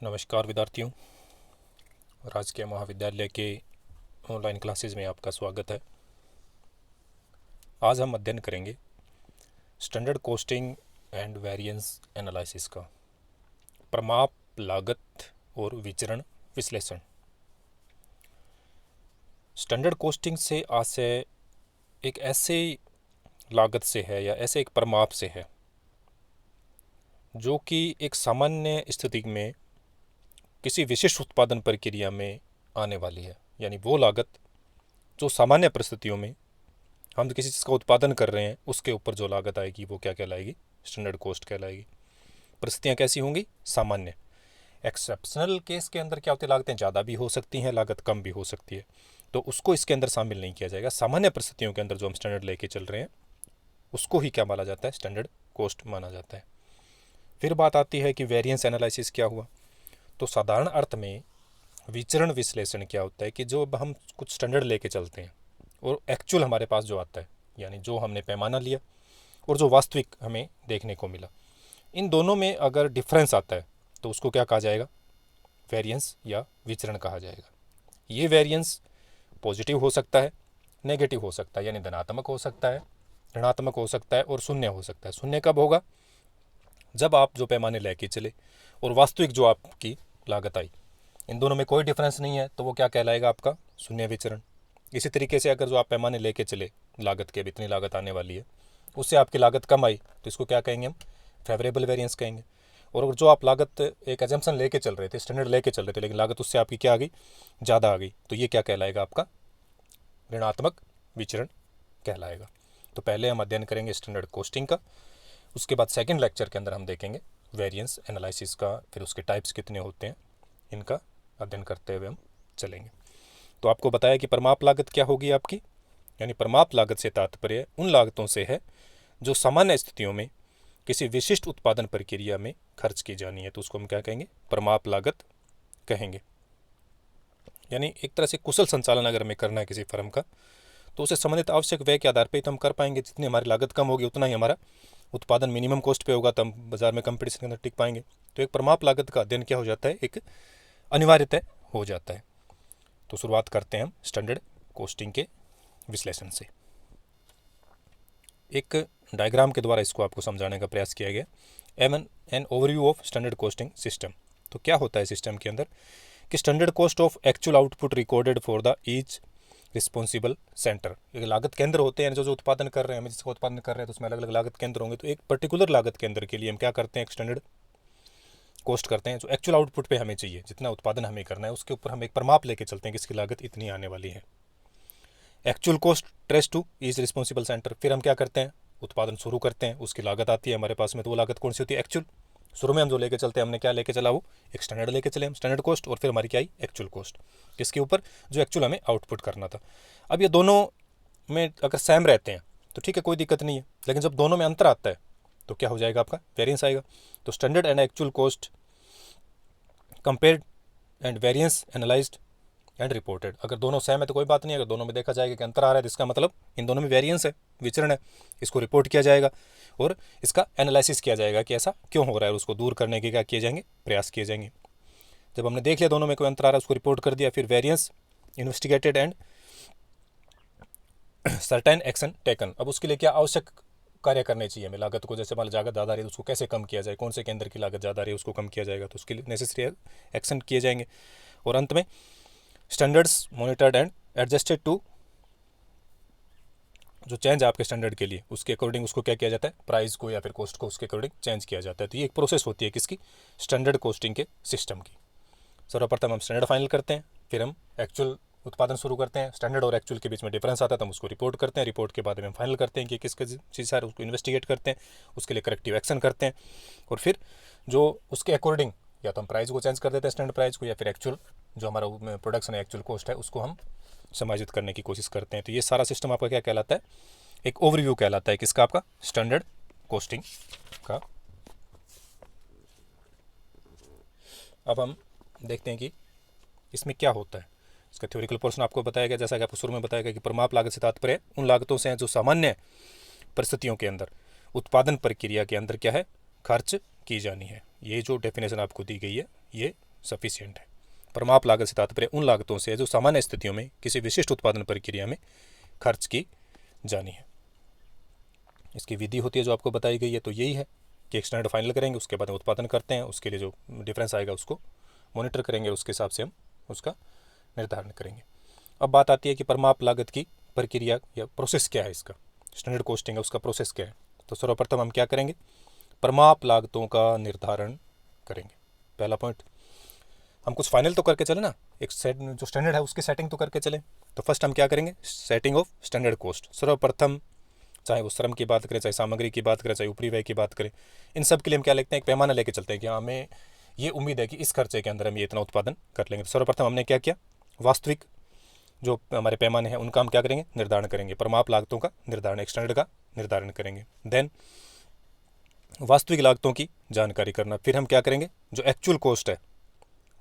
नमस्कार विद्यार्थियों, राजकीय महाविद्यालय के ऑनलाइन क्लासेस में आपका स्वागत है। आज हम अध्ययन करेंगे standard costing and variance analysis का, प्रमाप, लागत और विचरण विश्लेषण। स्टैंडर्ड कॉस्टिंग से आशय एक ऐसे लागत से है या ऐसे एक प्रमाप से है जो कि एक सामान्य स्थिति में किसी विशिष्ट उत्पादन प्रक्रिया में आने वाली है। यानी वो लागत जो सामान्य परिस्थितियों में हम किसी चीज़ का उत्पादन कर रहे हैं उसके ऊपर जो लागत आएगी वो क्या कहलाएगी? स्टैंडर्ड कॉस्ट कहलाएगी। परिस्थितियाँ कैसी होंगी? सामान्य। एक्सेप्शनल केस के अंदर क्या होती है? लागतें ज़्यादा भी हो सकती हैं, लागत कम भी हो सकती है, तो उसको इसके अंदर शामिल नहीं किया जाएगा। सामान्य परिस्थितियों के अंदर जो हम स्टैंडर्ड लेके चल रहे हैं उसको ही क्या माना जाता है? स्टैंडर्ड कॉस्ट माना जाता है। फिर बात आती है कि वेरिएंस एनालिसिस क्या हुआ। तो साधारण अर्थ में विचरण विश्लेषण क्या होता है कि जो हम कुछ स्टैंडर्ड लेके चलते हैं और एक्चुअल हमारे पास जो आता है, यानी जो हमने पैमाना लिया और जो वास्तविक हमें देखने को मिला, इन दोनों में अगर डिफरेंस आता है तो उसको क्या कहा जाएगा? वेरिएंस या विचरण कहा जाएगा। ये वेरिएंस पॉजिटिव हो सकता है, नेगेटिव हो सकता है, यानी धनात्मक हो सकता है, ऋणात्मक हो सकता है और शून्य हो सकता है। शून्य कब होगा? जब आप जो पैमाने लेके चले और वास्तविक जो आपकी लागत आई, इन दोनों में कोई डिफरेंस नहीं है, तो वो क्या कहलाएगा? आपका शून्य विचरण। इसी तरीके से अगर जो आप पैमाने लेके चले लागत के, अब इतनी लागत आने वाली है, उससे आपकी लागत कम आई तो इसको क्या कहेंगे? हम फेवरेबल वेरिएंस कहेंगे। और अगर जो आप लागत एक एजम्पशन लेके चल रहे थे, स्टैंडर्ड लेके चल रहे थे, लेकिन लागत उससे आपकी क्या आ गई? ज़्यादा आ गई, तो ये क्या कहलाएगा? आपका ऋणात्मक विचरण कहलाएगा। तो पहले हम अध्ययन करेंगे स्टैंडर्ड कॉस्टिंग का, उसके बाद सेकेंड लेक्चर के अंदर हम देखेंगे वेरिएंस एनालिसिस का, फिर उसके टाइप्स कितने होते हैं, इनका अध्ययन करते हुए हम चलेंगे। तो आपको बताया कि प्रमाप लागत क्या होगी आपकी, यानी प्रमाप लागत से तात्पर्य उन लागतों से है जो सामान्य स्थितियों में किसी विशिष्ट उत्पादन प्रक्रिया में खर्च की जानी है, तो उसको हम क्या कहेंगे? प्रमाप लागत कहेंगे। यानी एक तरह से कुशल संचालन अगर हमें करना है किसी फर्म का, तो उसे संबंधित आवश्यक व्यय के आधार पर ही तो हम कर पाएंगे। जितनी हमारी लागत कम होगी उतना ही हमारा उत्पादन मिनिमम कॉस्ट पे होगा, तो हम बाजार में कंपटीशन के अंदर टिक पाएंगे। तो एक प्रमाप लागत का अध्ययन क्या हो जाता है? एक अनिवार्यतः हो जाता है। तो शुरुआत करते हैं हम स्टैंडर्ड कॉस्टिंग के विश्लेषण से। एक डायग्राम के द्वारा इसको आपको समझाने का प्रयास किया गया। An overview of standard costing system. तो क्या होता है सिस्टम के अंदर कि standard cost of actual output recorded for the each responsible centre. एक लागत केंद्र होते हैं जो उत्पादन कर रहे हैं, हम जिसका उत्पादन कर रहे हैं तो उसमें अलग अलग लागत केंद्र होंगे। तो एक पर्टिकुलर लागत केंद्र के लिए हम क्या करते हैं? एक स्टैंडर्ड कॉस्ट करते हैं जो एक्चुअल आउटपुट पे हमें चाहिए, जितना उत्पादन हमें करना है उसके ऊपर हम एक प्रमाप लेके चलते हैं कि इसकी लागत इतनी आने वाली है। Actual cost trace to each responsible centre. फिर हम क्या करते हैं? उत्पादन शुरू करते हैं, उसकी लागत आती है हमारे पास में, तो वो लागत कौन सी होती है? एक्चुअल। शुरू में हम जो लेके चलते हैं, हमने क्या लेके चला? वो एक स्टैंडर्ड लेके चले हम, स्टैंडर्ड कॉस्ट, और फिर हमारी क्या आई? एक्चुअल कॉस्ट, किसके ऊपर? जो एक्चुअल हमें आउटपुट करना था। अब ये दोनों में अगर सेम रहते हैं तो ठीक है, कोई दिक्कत नहीं है, लेकिन जब दोनों में अंतर आता है तो क्या हो जाएगा? आपका वेरिएंस आएगा। तो standard and actual cost compared and variance analysed and reported. अगर दोनों सेम है तो कोई बात नहीं, अगर दोनों में देखा जाएगा कि अंतर आ रहा है तो इसका मतलब इन दोनों में वेरिएंस है, विचरण है। इसको रिपोर्ट किया जाएगा और इसका एनालिसिस किया जाएगा कि ऐसा क्यों हो रहा है, उसको दूर करने के क्या किए जाएंगे? प्रयास किए जाएंगे। जब हमने देख लिया दोनों में कोई अंतर आ रहा है, उसको रिपोर्ट कर दिया, फिर variance investigated and certain action taken. अब उसके लिए क्या आवश्यक कार्य करने चाहिए हमें? लागत को, जैसे मान लागत ज़्यादा आ रही है तो उसको कैसे कम किया जाए, कौन से केंद्र की लागत ज़्यादा आ रही है उसको कम किया जाएगा, तो उसके लिए नेसेसरी एक्शन किए जाएंगे। और अंत में standards monitored and adjusted to, जो चेंज है आपके स्टैंडर्ड के लिए उसके अकॉर्डिंग उसको क्या किया जाता है? प्राइस को या फिर कॉस्ट को उसके अकॉर्डिंग चेंज किया जाता है। तो ये एक प्रोसेस होती है किसकी? स्टैंडर्ड कॉस्टिंग के सिस्टम की। सर्वप्रथम हम स्टैंडर्ड फाइनल करते हैं, फिर हम एक्चुअल उत्पादन शुरू करते हैं। स्टैंडर्ड और एक्चुअल के बीच में डिफरेंस आता है तो हम उसको रिपोर्ट करते हैं। रिपोर्ट के बाद में हम फाइनल करते हैं कि किस चीज़ है, उसको इन्वेस्टिगेट करते हैं, उसके लिए करेक्टिव एक्शन करते हैं। और फिर जो उसके अकॉर्डिंग या तो हम प्राइस को चेंज कर देते हैं, स्टैंडर्ड प्राइस को, या फिर एक्चुअल जो हमारा प्रोडक्शन है, एक्चुअल कॉस्ट है, उसको हम समायोजित करने की कोशिश करते हैं। तो ये सारा सिस्टम आपका क्या कहलाता है? एक ओवरव्यू कहलाता है किसका? आपका स्टैंडर्ड कॉस्टिंग का। अब हम देखते हैं कि इसमें क्या होता है। इसका थ्योरिकल पोर्शन आपको बताया गया, जैसा कि आपको शुरू में बताया गया कि प्रमाप लागत से तात्पर्य उन लागतों से हैं जो सामान्य परिस्थितियों के अंदर उत्पादन प्रक्रिया के अंदर क्या है? खर्च की जानी है। ये जो डेफिनेशन आपको दी गई है ये सफिशिएंट है। परमाप लागत से तात्पर्य उन लागतों से है जो सामान्य स्थितियों में किसी विशिष्ट उत्पादन प्रक्रिया में खर्च की जानी है। इसकी विधि होती है जो आपको बताई गई है, तो यही है कि एक स्टैंडर्ड फाइनल करेंगे, उसके बाद हम उत्पादन करते हैं, उसके लिए जो डिफरेंस आएगा उसको मॉनिटर करेंगे, उसके हिसाब से हम उसका निर्धारण करेंगे। अब बात आती है कि परमाप लागत की प्रक्रिया या प्रोसेस क्या है, इसका स्टैंडर्ड कॉस्टिंग है उसका प्रोसेस क्या है। तो सर्वप्रथम हम क्या करेंगे, परमाप लागतों का निर्धारण करेंगे। पहला पॉइंट, हम कुछ फाइनल तो करके चले ना, एक सेट जो स्टैंडर्ड है उसकी सेटिंग तो करके चले। तो फर्स्ट हम क्या करेंगे, सेटिंग ऑफ स्टैंडर्ड कॉस्ट। सर्वप्रथम चाहे वो श्रम की बात करें, चाहे सामग्री की बात करें, चाहे ऊपरी व्यय की बात करें, इन सब के लिए हम क्या लिखते हैं, एक पैमाना लेके चलते हैं कि हमें ये उम्मीद है कि इस खर्चे के अंदर हम ये इतना उत्पादन कर लेंगे। तो सर्वप्रथम हमने क्या किया, वास्तविक जो हमारे पैमाने हैं उनका हम क्या करेंगे, निर्धारण करेंगे। परमाप लागतों का निर्धारण, एक स्टैंडर्ड का निर्धारण करेंगे। देन वास्तविक लागतों की जानकारी करना, फिर हम क्या करेंगे, जो एक्चुअल कॉस्ट है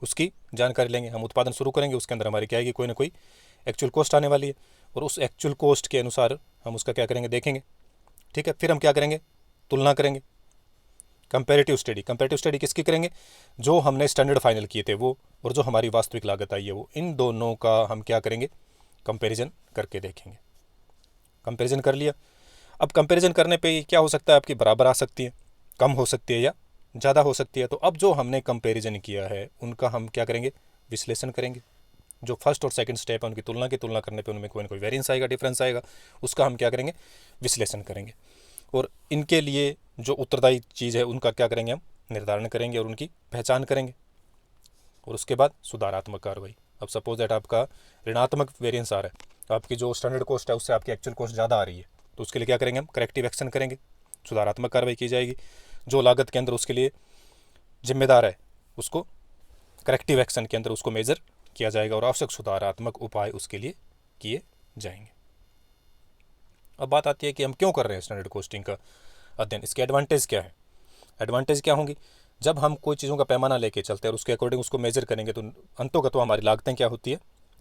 उसकी जानकारी लेंगे। हम उत्पादन शुरू करेंगे, उसके अंदर हमारी क्या आएगी, कोई ना कोई एक्चुअल कॉस्ट आने वाली है, और उस एक्चुअल कॉस्ट के अनुसार हम उसका क्या करेंगे, देखेंगे। ठीक है, फिर हम क्या करेंगे, तुलना करेंगे, कंपैरेटिव स्टडी। कंपैरेटिव स्टडी किसकी करेंगे, जो हमने स्टैंडर्ड फाइनल किए थे वो, और जो हमारी वास्तविक लागत आई है वो, इन दोनों का हम क्या करेंगे, कंपैरिजन करके देखेंगे। कंपैरिजन कर लिया, अब कंपैरिजन करने पे क्या हो सकता है, आपकी बराबर आ सकती है, कम हो सकती है या ज़्यादा हो सकती है। तो अब जो हमने कंपैरिजन किया है उनका हम क्या करेंगे, विश्लेषण करेंगे। जो फर्स्ट और सेकंड स्टेप है उनकी तुलना करने पे उनमें कोई ना कोई वेरिएंस आएगा, डिफरेंस आएगा, उसका हम क्या करेंगे, विश्लेषण करेंगे। और इनके लिए जो उत्तरदायी चीज़ है उनका क्या करेंगे, हम निर्धारण करेंगे और उनकी पहचान करेंगे। और उसके बाद सुधारात्मक कार्रवाई। अब सपोज दैट आपका ऋणात्मक वेरिएंस आ रहा है, तो आपकी जो स्टैंडर्ड कॉस्ट है उससे आपकी एक्चुअल कॉस्ट ज़्यादा आ रही है, तो उसके लिए क्या करेंगे, हम करेक्टिव एक्शन करेंगे, सुधारात्मक कार्रवाई की जाएगी। जो लागत के अंदर उसके लिए जिम्मेदार है उसको करेक्टिव एक्शन के अंदर उसको मेजर किया जाएगा और आवश्यक सुधारात्मक उपाय उसके लिए किए जाएंगे। अब बात आती है कि हम क्यों कर रहे हैं स्टैंडर्ड कॉस्टिंग का अध्ययन, इसके एडवांटेज क्या है। एडवांटेज क्या होंगी, जब हम कोई चीज़ों का पैमाना लेके चलते हैं और उसके अकॉर्डिंग उसको मेजर करेंगे तो अंतोगत हमारी लागतें क्या होती है,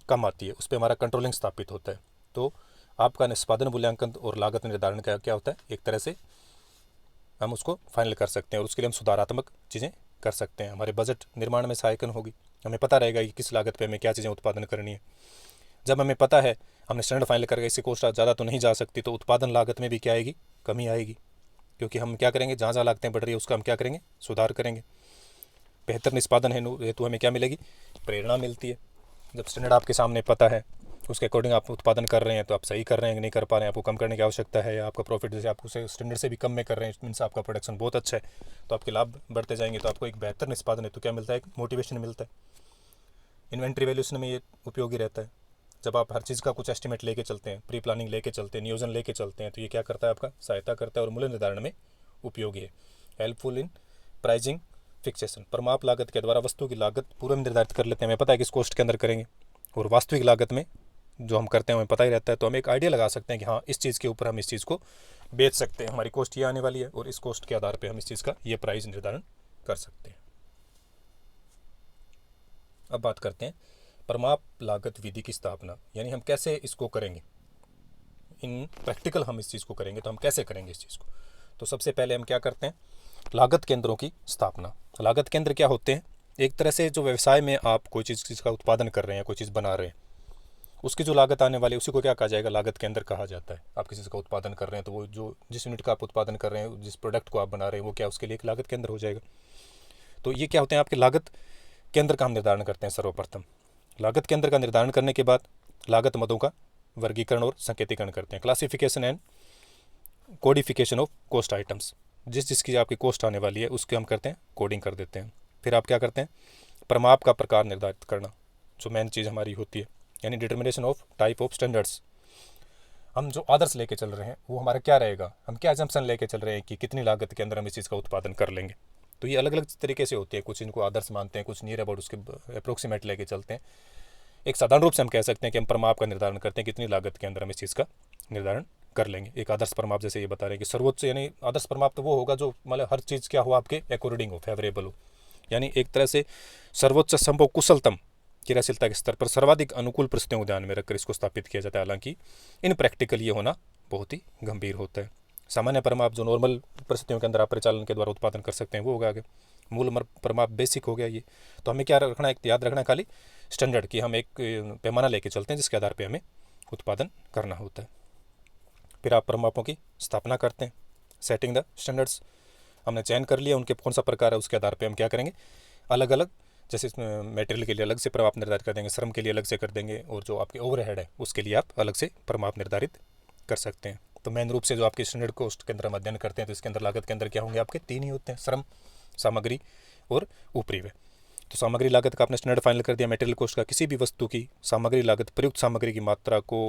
कम आती है, उस पर हमारा कंट्रोलिंग स्थापित होता है। तो आपका निष्पादन मूल्यांकन और लागत निर्धारण का क्या होता है, एक तरह से हम उसको फाइनल कर सकते हैं और उसके लिए हम सुधारात्मक चीज़ें कर सकते हैं। हमारे बजट निर्माण में सहायक होगी, हमें पता रहेगा कि किस लागत पे हमें क्या चीज़ें उत्पादन करनी है। जब हमें पता है हमने स्टैंडर्ड फाइनल करके इससे कॉस्ट ज़्यादा तो नहीं जा सकती, तो उत्पादन लागत में भी क्या आएगी, कमी आएगी, क्योंकि हम क्या करेंगे, जहाँ जहाँ लागतें बढ़ रही है उसका हम क्या करेंगे, सुधार करेंगे। बेहतर निष्पादन हेतु हमें क्या मिलेगी, प्रेरणा मिलती है। जब स्टैंडर्ड आपके सामने पता है, उसके अकॉर्डिंग आप उत्पादन कर रहे हैं, तो आप सही कर रहे हैं कि नहीं कर पा रहे हैं, आपको कम करने की आवश्यकता है, आपका प्रॉफिट जैसे आप उसे स्टैंडर्ड से भी कम में कर रहे हैं, मीन्स आपका प्रोडक्शन बहुत अच्छा है, तो आपके लाभ बढ़ते जाएंगे, तो आपको एक बेहतर निष्पादन है तो क्या मिलता है, एक मोटिवेशन मिलता है। इन्वेंट्री वैल्यूशन में ये उपयोगी रहता है। जब आप हर चीज़ का कुछ एस्टिमेट लेके चलते हैं, प्री प्लानिंग लेके चलते हैं, नियोजन लेके चलते हैं, तो ये क्या करता है, आपका सहायता करता है और मूल्य निर्धारण में उपयोगी है। हेल्पफुल इन प्राइजिंग फिक्सेशन, परमाप लागत के द्वारा वस्तु की लागत पूर्व में निर्धारित कर लेते हैं, हमें पता है कि इस कॉस्ट के अंदर करेंगे, और वास्तविक लागत में जो हम करते हैं हमें पता ही रहता है, तो हम एक आइडिया लगा सकते हैं कि हाँ इस चीज़ के ऊपर हम इस चीज़ को बेच सकते हैं, हमारी कॉस्ट ये आने वाली है और इस कॉस्ट के आधार पर हम इस चीज़ का ये प्राइस निर्धारण कर सकते हैं। अब बात करते हैं परमाप लागत विधि की स्थापना, यानी हम कैसे इसको करेंगे, इन प्रैक्टिकल हम इस चीज़ को करेंगे तो हम कैसे करेंगे इस चीज़ को। तो सबसे पहले हम क्या करते हैं, लागत केंद्रों की स्थापना। लागत केंद्र क्या होते हैं, एक तरह से जो व्यवसाय में आप कोई चीज़ का उत्पादन कर रहे हैं, कोई चीज़ बना रहे हैं, उसकी जो लागत आने वाली है उसी को क्या कहा जाएगा, लागत केंद्र कहा जाता है। आप किसी चीज़ का उत्पादन कर रहे हैं तो वो जो जिस यूनिट का आप उत्पादन कर रहे हैं, जिस प्रोडक्ट को आप बना रहे हैं, वो क्या उसके लिए एक लागत केंद्र हो जाएगा। तो ये क्या होते हैं, आपके लागत केंद्र का हम निर्धारण करते हैं। सर्वप्रथम लागत केंद्र का निर्धारण करने के बाद लागत मदों का वर्गीकरण और संकेतीकरण करते हैं, classification and codification of cost items. जिसकी आपकी कॉस्ट आने वाली है उसके हम करते हैं कोडिंग कर देते हैं। फिर आप क्या करते हैं, परमाप का प्रकार निर्धारित करना, जो मेन चीज़ हमारी होती है, यानी determination of type of standards. हम जो आदर्श लेके चल रहे हैं वो हमारा क्या रहेगा, हम क्या एजम्पशन लेके चल रहे हैं कि कितनी लागत के अंदर हम इस चीज़ का उत्पादन कर लेंगे। तो ये अलग अलग तरीके से होती है, कुछ इनको आदर्श मानते हैं, कुछ नियर अबाउट उसके अप्रोक्सीमेट लेके चलते हैं। एक साधारण रूप से हम कह सकते हैं कि हम परमाप का निर्धारण करते हैं कितनी लागत के अंदर हम इस चीज़ का निर्धारण कर लेंगे। एक आदर्श परमाप जैसे ये बता रहे हैं कि सर्वोच्च, यानी आदर्श परमाप तो वो होगा जो मतलब हर चीज़ क्या हो आपके अकॉर्डिंग हो, फेवरेबल हो, यानी एक तरह से सर्वोच्च संभव कुशलतम क्रियाशीलता के स्तर पर सर्वाधिक अनुकूल परिस्थितियों को ध्यान में रखकर इसको स्थापित किया जाता है। हालांकि इन प्रैक्टिकल ये होना बहुत ही गंभीर होता है। सामान्य परमाप जो नॉर्मल परिस्थितियों के अंदर आप परिचालन के द्वारा उत्पादन कर सकते हैं वो होगा आगे। मूल परमाप बेसिक हो गया ये। तो हमें क्या रखना है, याद रखना है खाली स्टैंडर्ड की हम एक पैमाना लेके चलते हैं जिसके आधार पे हमें उत्पादन करना होता है। फिर आप परमापों की स्थापना करते हैं, सेटिंग द स्टैंडर्ड्स। हमने चयन कर लिया उनके कौन सा प्रकार है, उसके आधार पे हम क्या करेंगे, अलग अलग जैसे मटेरियल के लिए अलग से परमाप निर्धारित कर देंगे, श्रम के लिए अलग से कर देंगे, और जो आपके ओवरहेड है उसके लिए आप अलग से परमाप निर्धारित कर सकते हैं। तो मेन रूप से जो आपके स्टैंडर्ड कॉस्ट के अंदर हम अध्ययन करते हैं तो इसके अंदर लागत के अंदर क्या होंगे, आपके 3 ही होते हैं, श्रम, सामग्री और ऊपरी व्यय। तो सामग्री लागत का आपने स्टैंडर्ड फाइनल कर दिया। मटेरियल कॉस्ट का किसी भी वस्तु की सामग्री लागत प्रयुक्त सामग्री की मात्रा को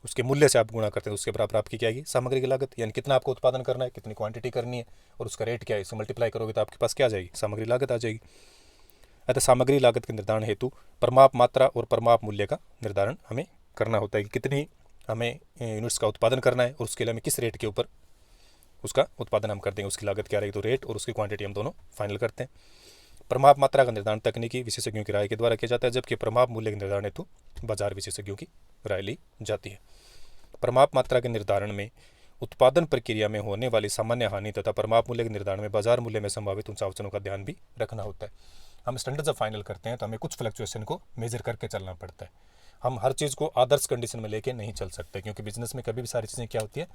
उसके मूल्य से आप गुणा करते हैं, उसके बराबर आपकी क्या आएगी, सामग्री की लागत। यानी कितना आपको उत्पादन करना है, कितनी क्वांटिटी करनी है और उसका रेट क्या है, इसे मल्टीप्लाई करोगे तो आपके पास क्या आ जाएगी, सामग्री लागत आ जाएगी। अतः सामग्री लागत के निर्धारण हेतु परमाप मात्रा और परमाप मूल्य का निर्धारण हमें करना होता है कि कितनी हमें यूनिट्स का उत्पादन करना है और उसके लिए हमें किस रेट के ऊपर उसका उत्पादन हम कर देंगे, उसकी लागत क्या रहेगी, तो रेट और उसकी क्वांटिटी हम दोनों फाइनल करते हैं। परमाप मात्रा का निर्धारण तकनीकी विशेषज्ञों की राय के द्वारा किया जाता है, जबकि परमाप मूल्य के निर्धारण हेतु बाजार विशेषज्ञों की राय ली जाती है। परमाप मात्रा के निर्धारण में उत्पादन प्रक्रिया में होने वाली सामान्य हानि तथा परमाप मूल्य के निर्धारण में बाजार मूल्य में संभावित उन अड़चनों का ध्यान भी रखना होता है। हम स्टैंडर्ड जब फाइनल करते हैं तो हमें कुछ फ्लक्चुएशन को मेजर करके चलना पड़ता है। हम हर चीज़ को आदर्श कंडीशन में लेके नहीं चल सकते, क्योंकि बिजनेस में कभी भी सारी चीज़ें क्या होती है,